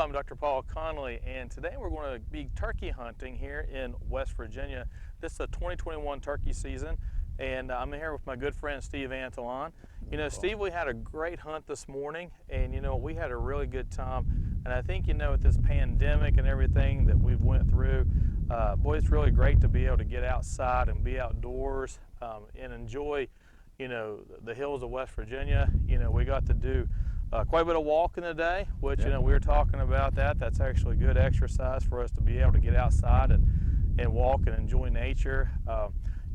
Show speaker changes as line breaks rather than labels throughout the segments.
I'm Dr. Paul Conley, and today we're going to be turkey hunting here in West Virginia. This is the 2021 turkey season, and I'm here with my good friend Steve Antoline. You know, Steve, we had a great hunt this morning, and you know, we had a really good time. And I think, you know, with this pandemic and everything that we've went through, boy, it's really great to be able to get outside and be outdoors and enjoy, you know, the hills of West Virginia. You know, we got to do quite a bit of walking today, which, you know, we were talking about that. That's actually good exercise for us to be able to get outside and walk and enjoy nature.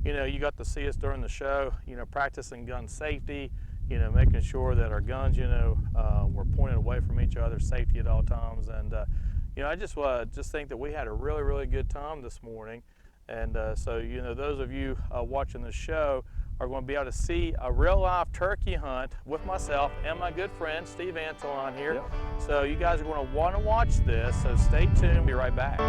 You know, you got to see us during the show, you know, practicing gun safety, you know, making sure that our guns, you know, were pointed away from each other, safety at all times. And, you know, I just think that we had a really, really good time this morning. And so, you know, those of you watching the show are going to be able to see a real live turkey hunt with myself and my good friend Steve Antoline here.
Yep.
So you guys are going to want to watch this, so stay tuned, be right back.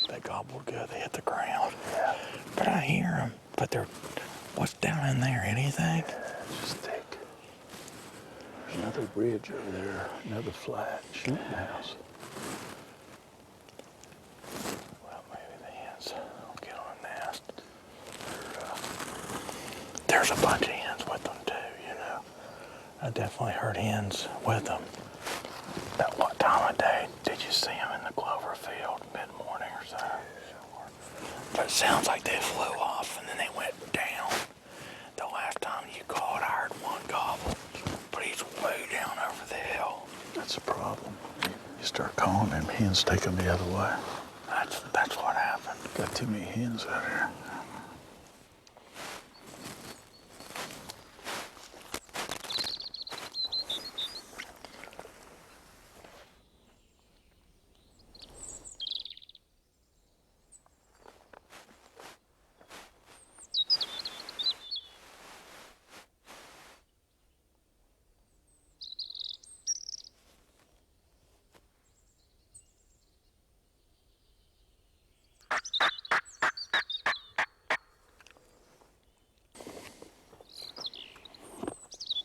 They gobbled good. They hit the ground. Yeah. But I hear them. But they're, what's down in there? Anything?
Yeah, it's just thick. There's another bridge over there, another flat shooting house.
Well, maybe the hens will get on the nest. There's a bunch of hens with them too, you know. I definitely heard hens with them. At what time of day did you see them in the clover field? Mid-morning or so? But it sounds like they flew off and then they went down. The last time you called, I heard one gobble, but he's way down over the hill.
That's a problem. You start calling them, hens take them the other way.
That's what happened.
Got too many hens out here.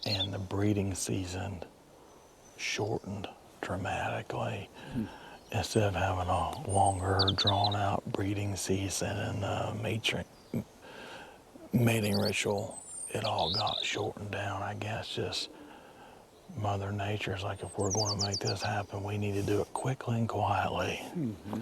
And the breeding season shortened dramatically. Instead of having a longer, drawn-out breeding season and mating ritual, it all got shortened down. I guess just Mother Nature's like, if we're going to make this happen, we need to do it quickly and quietly.
Mm-hmm.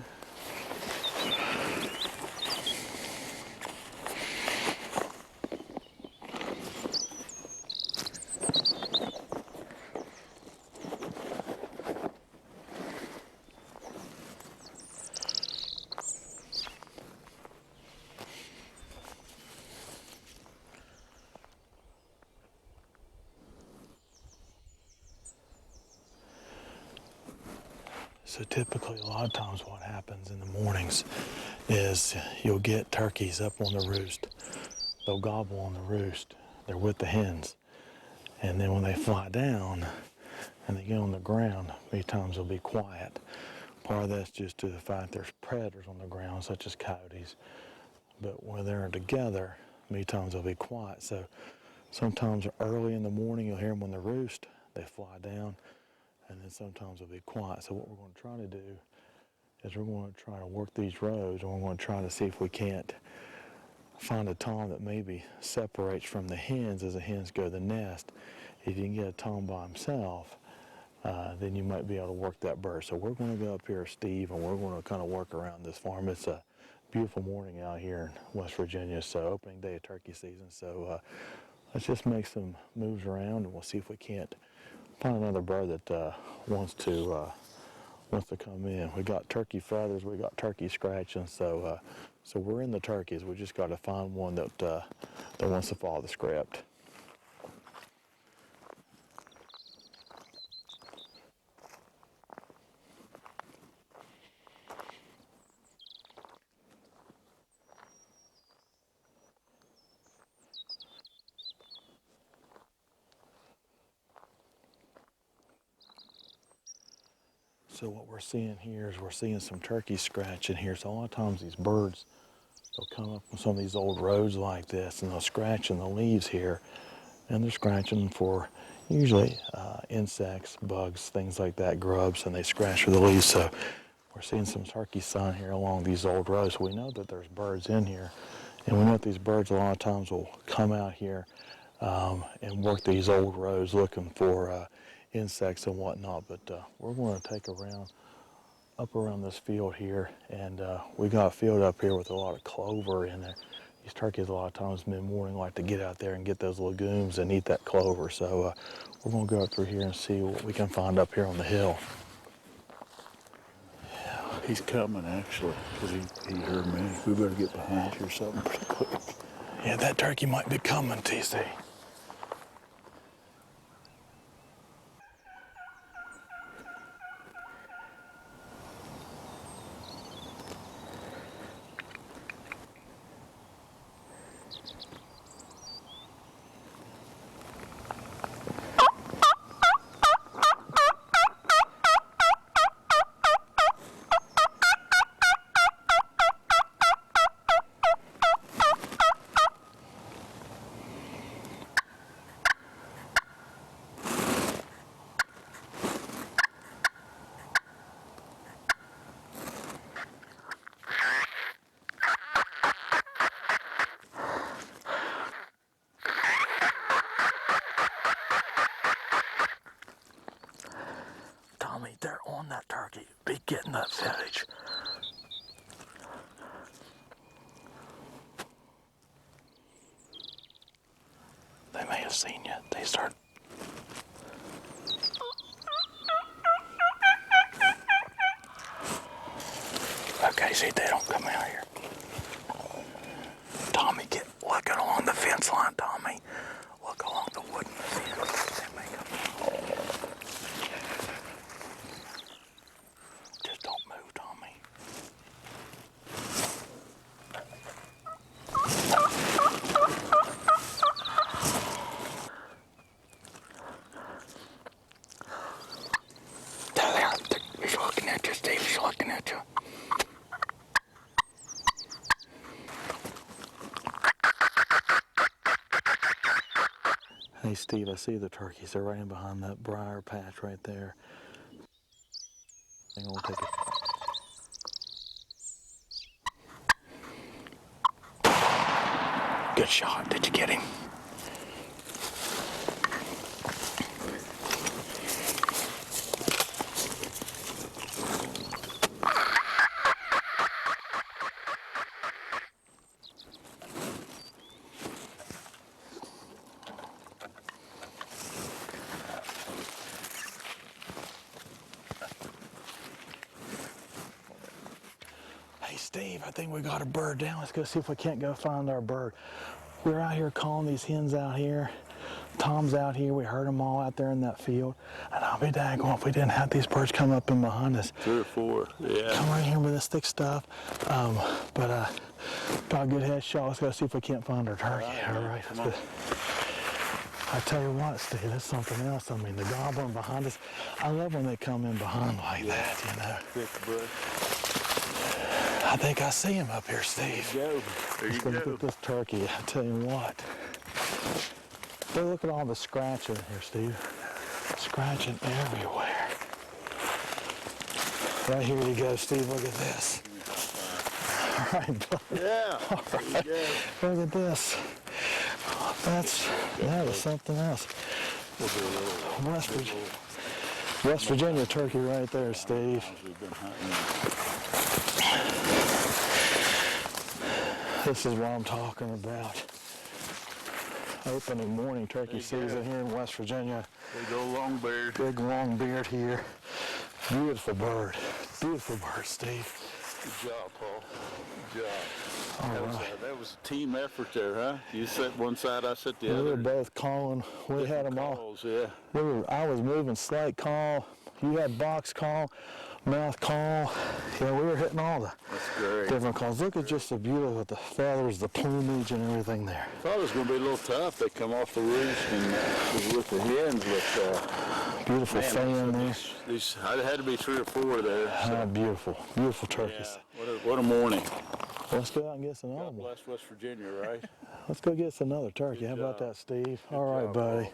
So typically, a lot of times what happens in the mornings is you'll get turkeys up on the roost. They'll gobble on the roost. They're with the hens. And then when they fly down and they get on the ground, many times they'll be quiet. Part of that's just to the fact there's predators on the ground, such as coyotes. But when they're together, many times they'll be quiet. So Sometimes early in the morning you'll hear them when they roost, they fly down, and then sometimes they'll be quiet. So what we're going to try to do is we're going to try to work these rows, and we're going to try to see if we can't find a tom that maybe separates from the hens as the hens go to the nest. If you can get a tom by himself, then you might be able to work that bird. So we're going to go up here, Steve, and we're going to kind of work around this farm. It's a beautiful morning out here in West Virginia, so opening day of turkey season. So let's just make some moves around, and we'll see if we can't find another bird that wants to come in. We got turkey feathers, we got turkey scratching, so we're in the turkeys. We just got to find one that wants to follow the script. So what we're seeing here is we're seeing some turkey scratching here. So a lot of times these birds, they'll come up on some of these old roads like this, and they'll scratch in the leaves here, and they're scratching for usually insects, bugs, things like that, grubs, and they scratch for the leaves. So we're seeing some turkey sign here along these old roads. So we know that there's birds in here, and we know that these birds a lot of times will come out here and work these old roads looking for insects and whatnot. But we're going to take up around this field here, and we got a field up here with a lot of clover in there. These turkeys a lot of times mid-morning like to get out there and get those legumes and eat that clover. So we're going to go up through here and see what we can find up here on the hill.
He's coming, actually, because he heard me. We better get behind you or something pretty quick.
Yeah, that turkey might be coming, TC. Tommy, they're on that turkey. Be getting that footage. They may have seen you. They start. Okay, see, they don't come out here. Tommy, look along the fence line, Tommy. Look along the wooden fence. They may come out. Just don't move, Tommy. There they are. He's looking at you, Steve. He's looking at you. Hey Steve, I see the turkeys. They're right in behind that briar patch right there. Hang on, we'll take it. Good shot. Did you get him? Hey Steve, I think we got a bird down. Let's go see if we can't go find our bird. We're out here calling these hens out here. Tom's out here. We heard them all out there in that field. And I'll be daggone if we didn't have these birds come up in behind us.
3 or 4, yeah.
Come right here with this thick stuff. But got a good head shot. Let's go see if we can't find our turkey. All right, let's go. I tell you what, Steve, that's something else. I mean, the gobbling behind us. I love when they come in behind like that, you know.
Thick bush.
I think I see him up here, Steve.
There you go.
Let's go get this turkey. I tell you what. But look at all the scratching here, Steve. Scratching everywhere. Right here you go, Steve. Look at this. All right, bud.
Yeah.
All right. Look at this. That is something else. West Virginia turkey right there, Steve. This is what I'm talking about. Opening morning turkey season here in West Virginia.
Big old long beard.
Big long beard here. Beautiful bird. Beautiful bird, Steve.
Good job, Paul. Good job.
All
That was a team effort there, huh? You sit one side, I sit the other.
We were both calling. We had them all.
Calls, yeah.
I was moving slate call. You had box call, mouth call. Yeah, we were hitting all the
That's great.
different calls. Look at just the beauty with the feathers, the plumage, and everything there.
I thought it was going to be a little tough. They come off the roost and with the hens, but
Beautiful fan there.
I had to be 3 or 4 there.
Ah, beautiful, beautiful turkeys.
Yeah, what a morning.
Let's go out and get us another
God
one.
bless West Virginia, right?
Let's go get us another turkey.
Good
How about
job.
that, Steve? All right, buddy.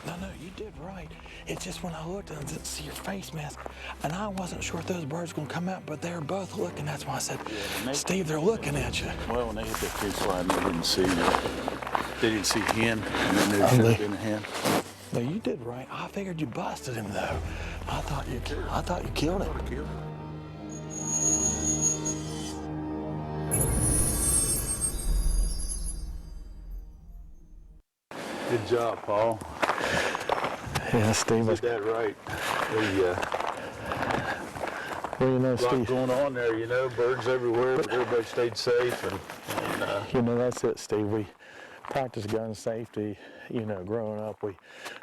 No, you did right. It's just when I looked and didn't see your face mask, and I wasn't sure if those birds were going to come out, but they're both looking. That's why I said, Steve, they're looking at you.
Well, when they hit that tree slide, they didn't see They didn't see hen, and they knew it should have been a hen.
No, you did right. I figured you busted him though. I thought you killed him.
Good job, Paul.
Yeah, Steve.
Did that right.
Well, you know,
A lot
Steve.
going on there, you know, birds everywhere, but everybody stayed safe. And
You know, that's it, Steve. We practice gun safety. You know, growing up, we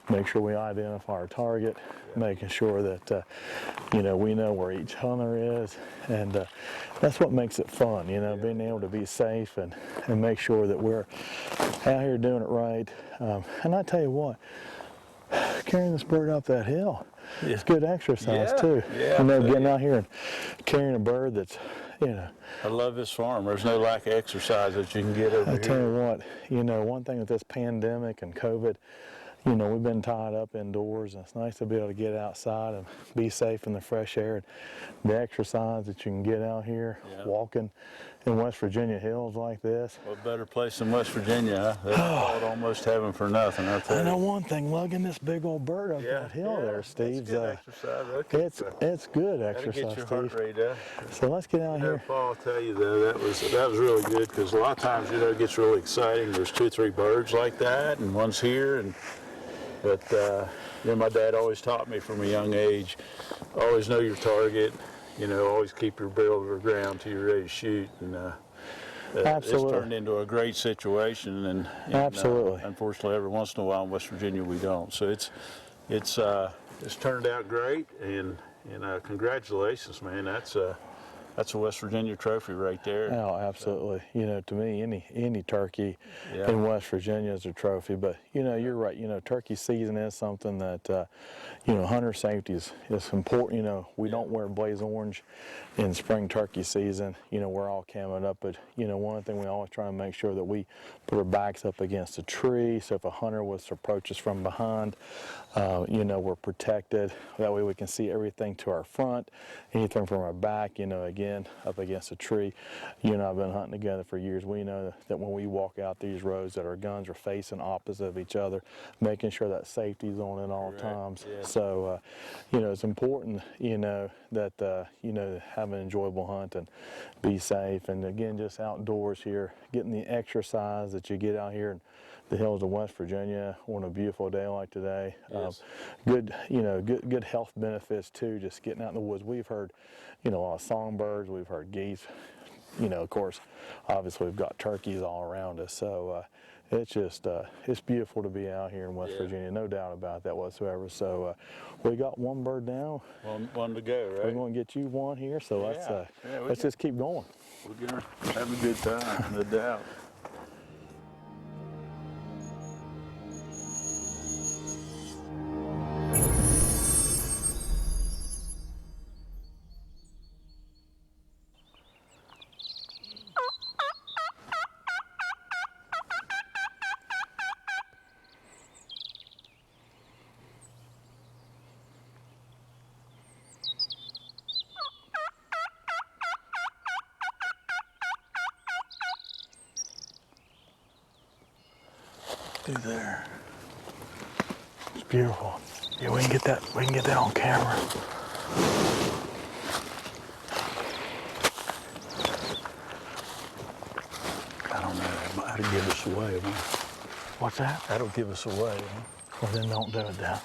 make sure we identify our target, making sure that, you know, we know where each hunter is. And that's what makes it fun, you know, being able to be safe and make sure that we're out here doing it right. And I tell you what, carrying this bird up that hill, it's good exercise too.
Yeah,
you know, getting out here and carrying a bird that's, you know.
I love this farm. There's no lack of exercise that you can get over
I
here.
tell you what, you know, one thing with this pandemic and COVID, you know, we've been tied up indoors, and it's nice to be able to get outside and be safe in the fresh air. And the exercise that you can get out here, walking in West Virginia hills like this.
What better place than West Virginia, huh? They call it almost heaven for nothing, I'll tell
I
you.
know one thing, lugging this big old bird up that hill there, Steve.
It's good exercise.
It's good
That'll
exercise,
get your heart
Steve.
rate up.
So let's get out here.
Paul, I'll tell you though, that was really good, because a lot of times, you know, it gets really exciting. There's 2 or 3 birds like that, and one's here, but you know, my dad always taught me from a young age, always know your target, you know, always keep your barrel to the ground till you're ready to shoot. And
Absolutely.
it's turned into a great situation, and
Absolutely.
Unfortunately, every once in a while in West Virginia we don't. So it's turned out great, and congratulations, man. That's a West Virginia trophy right there.
Oh, absolutely. You know, to me, any turkey in West Virginia is a trophy. But, you know, you're right. You know, turkey season is something that, you know, hunter safety is important. You know, we don't wear blaze orange in spring turkey season. You know, we're all camoed up. But, you know, one thing we always try to make sure that we put our backs up against a tree. So if a hunter was to approach us from behind, you know, we're protected. That way we can see everything to our front, anything from our back, you know, again, up against a tree. You and I have been hunting together for years. We know that when we walk out these roads that our guns are facing opposite of each other, making sure that safety's on at all times. So, you know, it's important, you know, that, you know, have an enjoyable hunt and be safe. And again, just outdoors here, getting the exercise that you get out here in the hills of West Virginia on a beautiful day like today. Good, you know, good health benefits too, just getting out in the woods. We've heard, you know, a lot of songbirds, we've heard geese, you know, of course, obviously we've got turkeys all around us. So it's just, it's beautiful to be out here in West Virginia, no doubt about that whatsoever. So we got one bird down.
One to go, right?
We're going to get you one here, so let's just keep going.
We're going to have a good time, no doubt.
through there. It's beautiful. Yeah, we can get that. We can get that on camera.
I don't know. That'll give us away, man.
What's that?
That'll give us away. Huh?
Well, then don't do it then.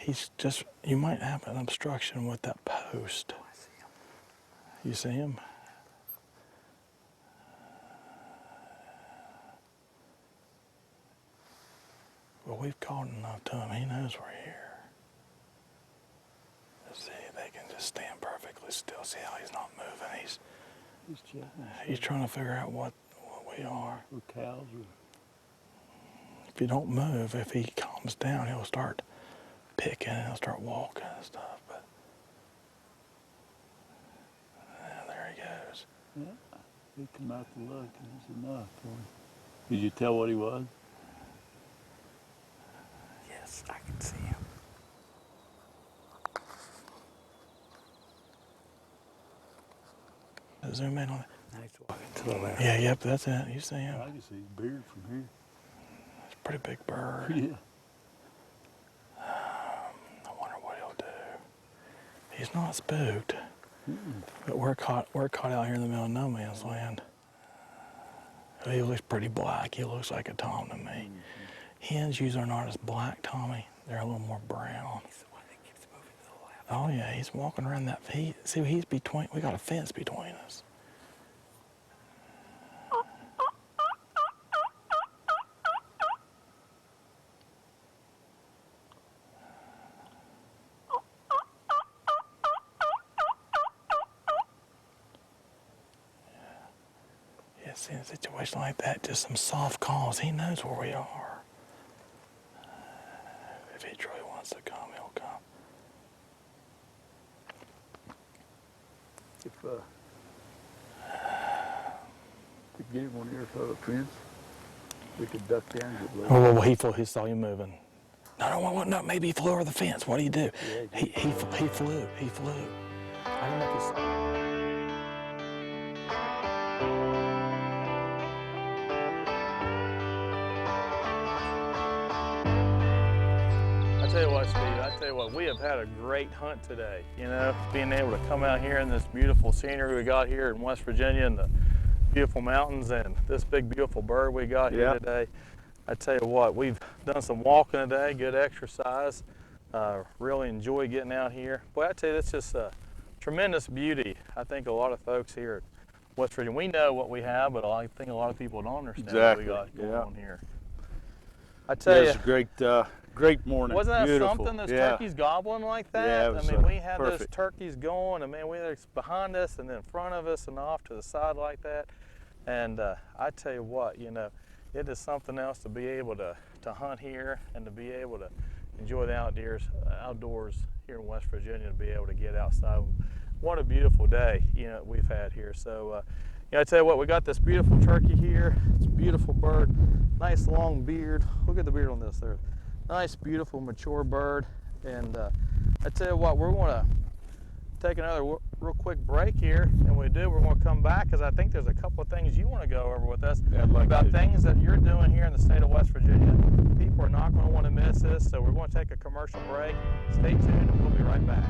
He's just, you might have an obstruction with that post.
I see him.
You see him? Well, we've called enough to him. He knows we're here. Let's see, they can just stand perfectly still. See how he's not moving. He's trying to figure out what we are.
We're cows.
If you don't move, if he calms down, he'll start picking and he'll start walking and stuff. But there he goes.
Yeah, he come out to look, and it's enough for him. Did you tell what he was?
Yes, I can see him. Zoom in on it.
Now he's walking to the left.
Yeah, yep, that's it. You see him?
I can see his beard from here.
It's a pretty big bird.
Yeah.
I wonder what he'll do. He's not spooked, but we're caught out here in the middle of no man's land. He looks pretty black. He looks like a tom to me. Hens usually are not as black, Tommy. They're a little more brown.
He's the one that keeps moving to the left.
Oh yeah, he's walking around that. See, he's between. We got a fence between us. Yeah, see, in a situation like that, just some soft calls. He knows where we are. If he truly wants to come, he'll come.
If we get him on the other side of the fence, we could duck down and get low.
Well, he saw you moving. No, maybe he flew over the fence. What do you do?
Yeah,
He flew. I don't know if he saw.
I tell you what, we have had a great hunt today. You know, being able to come out here in this beautiful scenery we got here in West Virginia and the beautiful mountains and this big beautiful bird we got here today. I tell you what, we've done some walking today, good exercise. Really enjoy getting out here. Boy, I tell you, it's just a tremendous beauty. I think a lot of folks here at West Virginia, we know what we have, but I think a lot of people don't understand what we got going on here. I tell you,
it's a great morning.
Wasn't that
Beautiful.
something? Those turkeys gobbling like that?
Yeah, it was,
I mean, we had those
perfect.
turkeys going, and man, we had behind us and then in front of us and off to the side like that. And I tell you what, you know, it is something else to be able to hunt here and to be able to enjoy the outdoors here in West Virginia, to be able to get outside. What a beautiful day, you know, we've had here. So, you know, I tell you what, we got this beautiful turkey here. It's a beautiful bird, nice long beard. Look at the beard on this there. Nice, beautiful, mature bird. And I tell you what, we're going to take another real quick break here, and when we do, we're going to come back because I think there's a couple of things you want to go over with us about things that you're doing here in the state of West Virginia. People are not going to want to miss this, so we're going to take a commercial break. Stay tuned, and we'll be right back.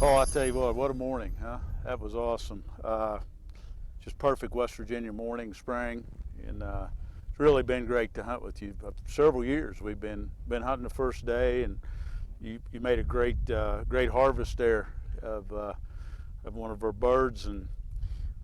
Oh, I tell you what a morning, huh? That was awesome. Just perfect West Virginia morning, spring, and it's really been great to hunt with you. Several years we've been hunting the first day, and you made a great harvest there of one of our birds, and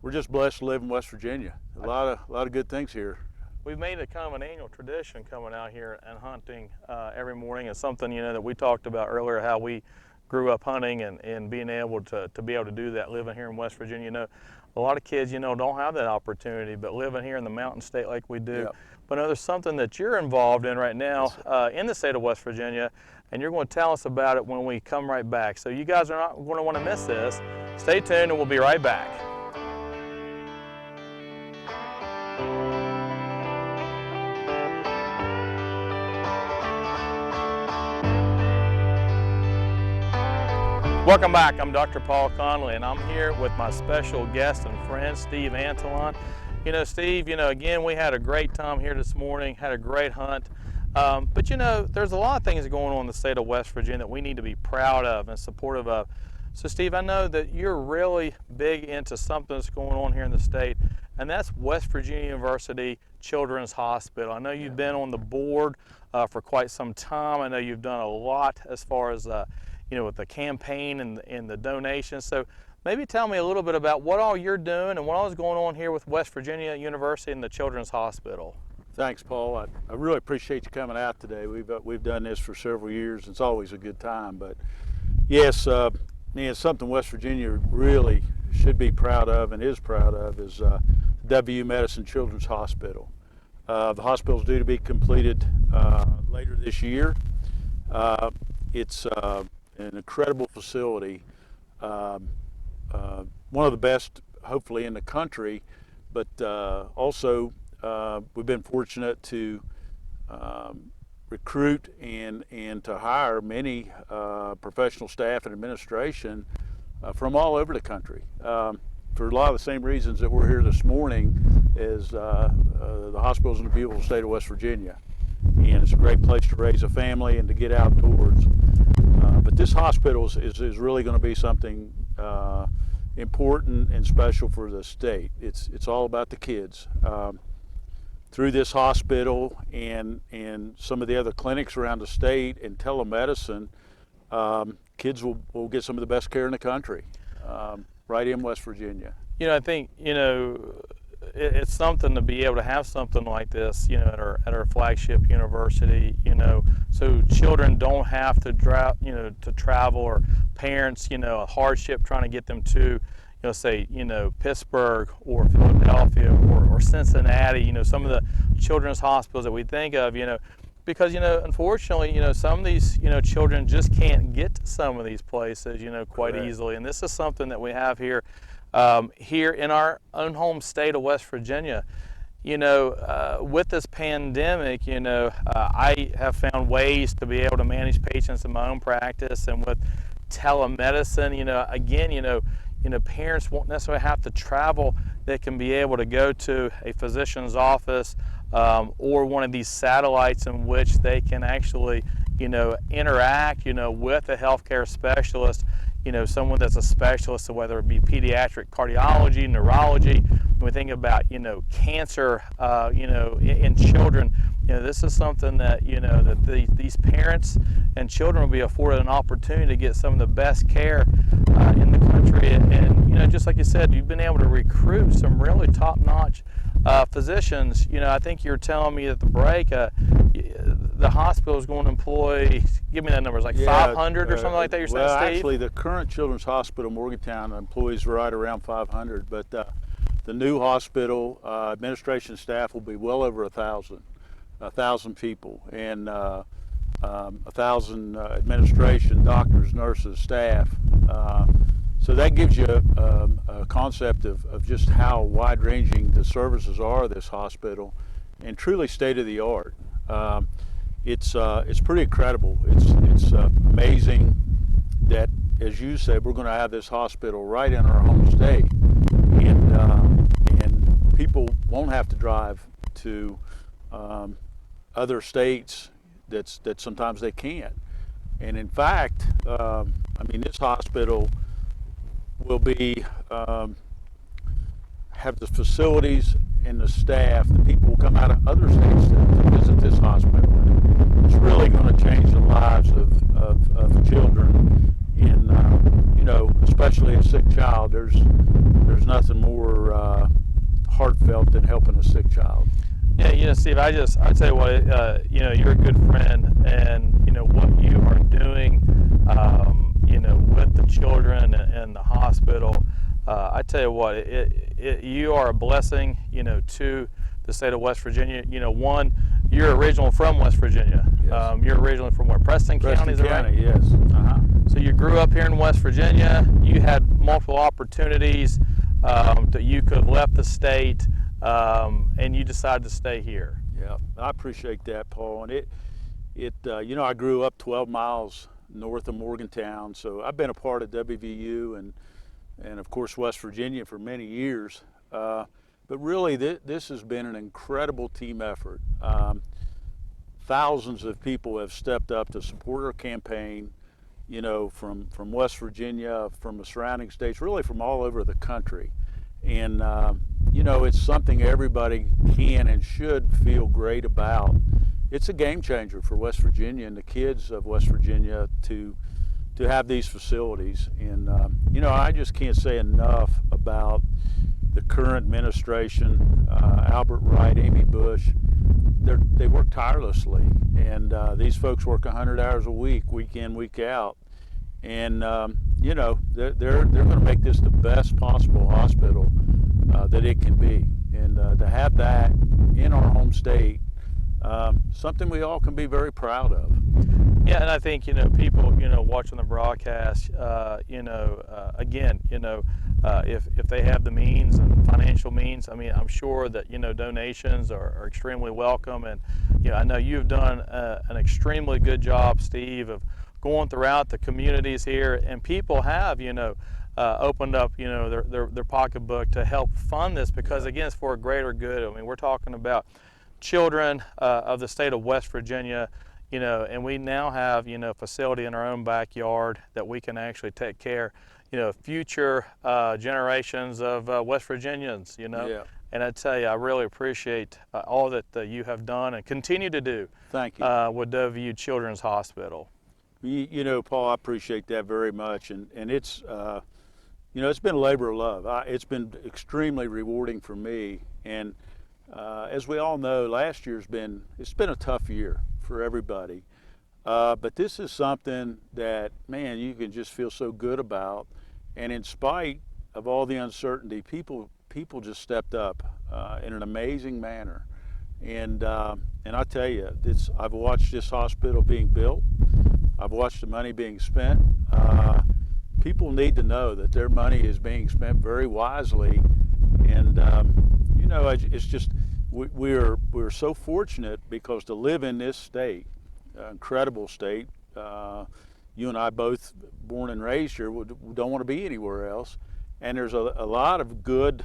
we're just blessed to live in West Virginia. A lot of good things here.
We've made it kind of an annual tradition coming out here and hunting every morning. It's something, that we talked about earlier, how we grew up hunting and being able to be able to do that living here in West Virginia. A lot of kids, don't have that opportunity, but living here in the mountain state like we do.
Yep.
But there's something that you're involved in right now in the state of West Virginia, and you're going to tell us about it when we come right back. So you guys are not going to want to miss this. Stay tuned and we'll be right back. Welcome back. I'm Dr. Paul Conley, and I'm here with my special guest and friend, Steve Antoline. Steve, again, we had a great time here this morning, had a great hunt. But there's a lot of things going on in the state of West Virginia that we need to be proud of and supportive of. So Steve, I know that you're really big into something that's going on here in the state, and that's West Virginia University Children's Hospital. I know you've been on the board for quite some time. I know you've done a lot as far as with the campaign and the donations. So maybe tell me a little bit about what all you're doing and what all is going on here with West Virginia University and the Children's Hospital.
Thanks, Paul. I really appreciate you coming out today. We've done this for several years. It's always a good time. But yes, it's something West Virginia really should be proud of and is proud of is WVU Medicine Children's Hospital. The hospital is due to be completed later this year. It's an incredible facility, one of the best, hopefully, in the country, but also we've been fortunate to recruit and to hire many professional staff and administration from all over the country. For a lot of the same reasons that we're here this morning is the hospital's in the beautiful state of West Virginia. And it's a great place to raise a family and to get outdoors. But this hospital is really going to be something important and special for the state. It's all about the kids. Through this hospital and some of the other clinics around the state and telemedicine, kids will get some of the best care in the country, right in West Virginia.
I think, it's something to be able to have something like this, at our flagship university, so children don't have to to travel, or parents, a hardship trying to get them to, say, Pittsburgh or Philadelphia or Cincinnati, some of the children's hospitals that we think of, because, unfortunately, some of these, children just can't get to some of these places, quite
Correct.
easily. And this is something that we have here. Here in our own home state of West Virginia, with this pandemic, I have found ways to be able to manage patients in my own practice, and with telemedicine, again, parents won't necessarily have to travel. They can be able to go to a physician's office or one of these satellites in which they can actually, interact, with a healthcare specialist. Someone that's a specialist, so whether it be pediatric cardiology, neurology. When we think about, cancer, in children, this is something that, that these parents and children will be afforded an opportunity to get some of the best care in the country. And just like you said, you've been able to recruit some really top-notch physicians. I think you're telling me at the break, the hospital is going to employ, give me that number, it's like 500 or something like that, you're saying,
well,
Steve?
Actually, the current Children's Hospital Morgantown employs right around 500, but the new hospital administration staff will be well over 1,000 people, and 1,000 administration, doctors, nurses, staff. So that gives you a concept of just how wide-ranging the services are at this hospital, and truly state-of-the-art. It's pretty incredible. It's amazing that, as you said, we're going to have this hospital right in our home state, and people won't have to drive to other states that sometimes they can't. And in fact, this hospital will be have the facilities and the staff, the people will come out of other states to visit this hospital. It's really going to change the lives of children in, especially a sick child. There's nothing more heartfelt than helping a sick child.
Yeah, Steve, I tell you what, you're a good friend, and what you are doing, with the children and the hospital. I tell you what, you are a blessing, to the state of West Virginia. One, you're originally from West Virginia.
Yes.
You're originally from where? Preston County, is that right?
Yes.
So you grew up here in West Virginia. You had multiple opportunities that you could have left the state, and you decided to stay here.
Yeah, I appreciate that, Paul. And I grew up 12 miles north of Morgantown, so I've been a part of WVU and of course West Virginia for many years. But really, this has been an incredible team effort. Thousands of people have stepped up to support our campaign, from West Virginia, from the surrounding states, really from all over the country. And, it's something everybody can and should feel great about. It's a game changer for West Virginia and the kids of West Virginia to have these facilities. And, I just can't say enough about the current administration, Albert Wright, Amy Bush. They work tirelessly, and these folks work 100 hours a week, week in, week out. And, they're going to make this the best possible hospital that it can be. And to have that in our home state, something we all can be very proud of.
Yeah, and I think, people, watching the broadcast, again, if they have the means and financial means, I'm sure that, donations are extremely welcome. And, I know you've done an extremely good job, Steve, of going throughout the communities here, and people have, opened up, their pocketbook to help fund this because, again, it's for a greater good. We're talking about children of the state of West Virginia, and we now have, a facility in our own backyard that we can actually take care, future generations of West Virginians,
Yeah.
And I tell you, I really appreciate all that you have done and continue to do.
Thank you.
With WVU Children's Hospital.
Paul, I appreciate that very much. And it's, it's been a labor of love. It's been extremely rewarding for me. And as we all know, last year's been a tough year for everybody. But this is something that, man, you can just feel so good about. And in spite of all the uncertainty, people just stepped up in an amazing manner. And I tell you, I've watched this hospital being built. I've watched the money being spent. People need to know that their money is being spent very wisely. And it's just we're so fortunate because to live in this state, incredible state. You and I both born and raised here. We don't want to be anywhere else. And there's a lot of good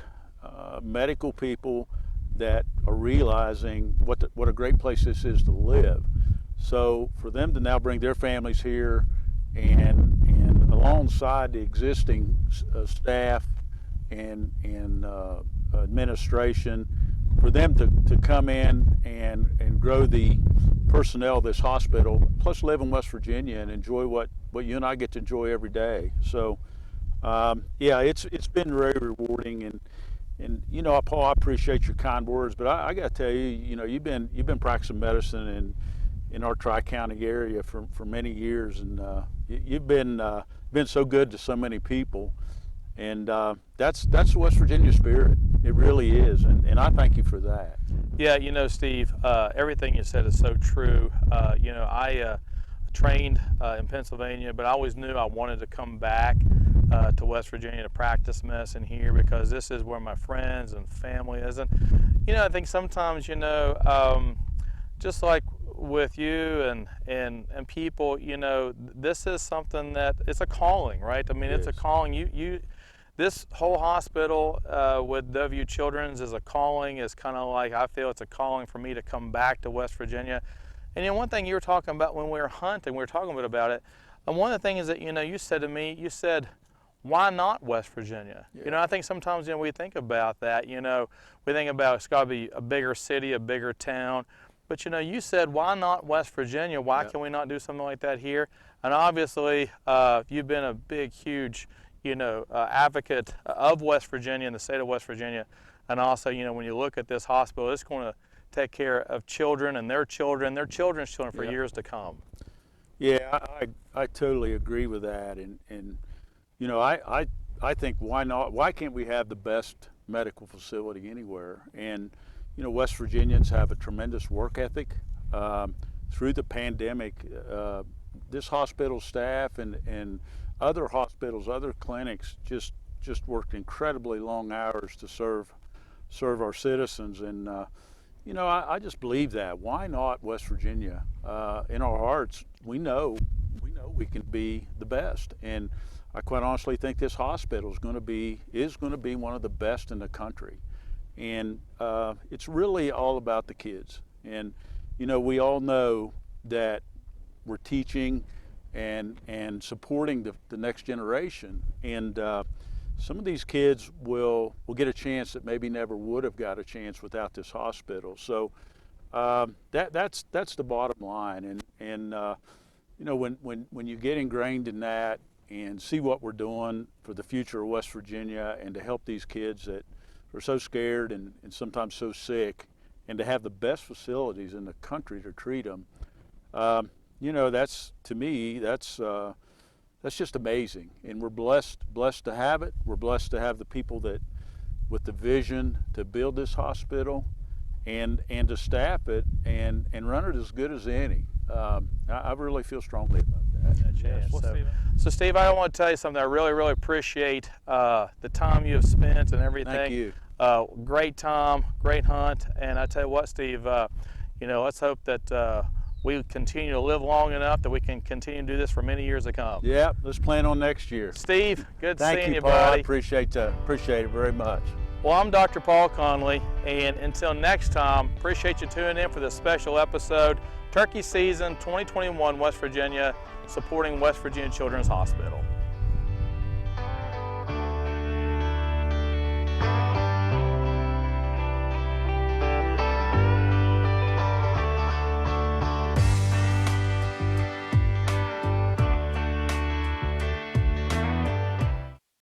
medical people that are realizing what a great place this is to live. So for them to now bring their families here and alongside the existing staff and administration, for them to come in and grow the personnel of this hospital, plus live in West Virginia and enjoy what you and I get to enjoy every day. So it's been very rewarding. And Paul, I appreciate your kind words, but I got to tell you, you've been practicing medicine in our Tri-County area for many years, and you've been so good to so many people, and that's the West Virginia spirit. It really is, and I thank you for that.
Yeah, Steve, everything you said is so true. I trained in Pennsylvania, but I always knew I wanted to come back to West Virginia to practice medicine here because this is where my friends and family is. And, I think sometimes, just like with you and people, this is something that it's a calling, right? It's a calling. This whole hospital with WVU Children's is a calling. It's kind of like, I feel it's a calling for me to come back to West Virginia. And one thing you were talking about when we were hunting, we were talking a bit about it, and one of the things that you said to me, you said, why not West Virginia?
Yeah.
You know, I think sometimes, you know, we think about that, you know, we think about it's got to be a bigger city, a bigger town. But, you know, you said, why not West Virginia? Why can we not do something like that here? And obviously, you've been a big, huge, you know, advocate of West Virginia and the state of West Virginia. And also, you know, when you look at this hospital, it's going to take care of children and their children's children for years to come.
Yeah, I totally agree with that. And you know, I think why not? Why can't we have the best medical facility anywhere? And you know, West Virginians have a tremendous work ethic. Through the pandemic, this hospital staff and other hospitals, other clinics just worked incredibly long hours to serve our citizens. And you know, I just believe that. Why not West Virginia? In our hearts, we know we can be the best. And I quite honestly think this hospital is going to be one of the best in the country. And it's really all about the kids. And you know, we all know that we're teaching and supporting the next generation. And some of these kids will get a chance that maybe never would have got a chance without this hospital. So that's the bottom line. And you know, when you get ingrained in that and see what we're doing for the future of West Virginia, and to help these kids that are so scared and sometimes so sick, and to have the best facilities in the country to treat them, you know, to me that's just amazing. And we're blessed to have it. We're blessed to have the people that with the vision to build this hospital and to staff it and run it as good as any. I really feel strongly about that.
Yes. So Steve, I want to tell you something. I really, really appreciate the time you have spent and everything.
Thank you.
Great time, great hunt. And I tell you what, Steve, you know, let's hope that we continue to live long enough that we can continue to do this for many years to come.
Yeah, let's plan on next year.
Steve, good seeing you,
Paul.
buddy.
I appreciate it very much.
Well, I'm Dr. Paul Conley, and until next time, appreciate you tuning in for this special episode, Turkey Season 2021 West Virginia, supporting West Virginia Children's Hospital.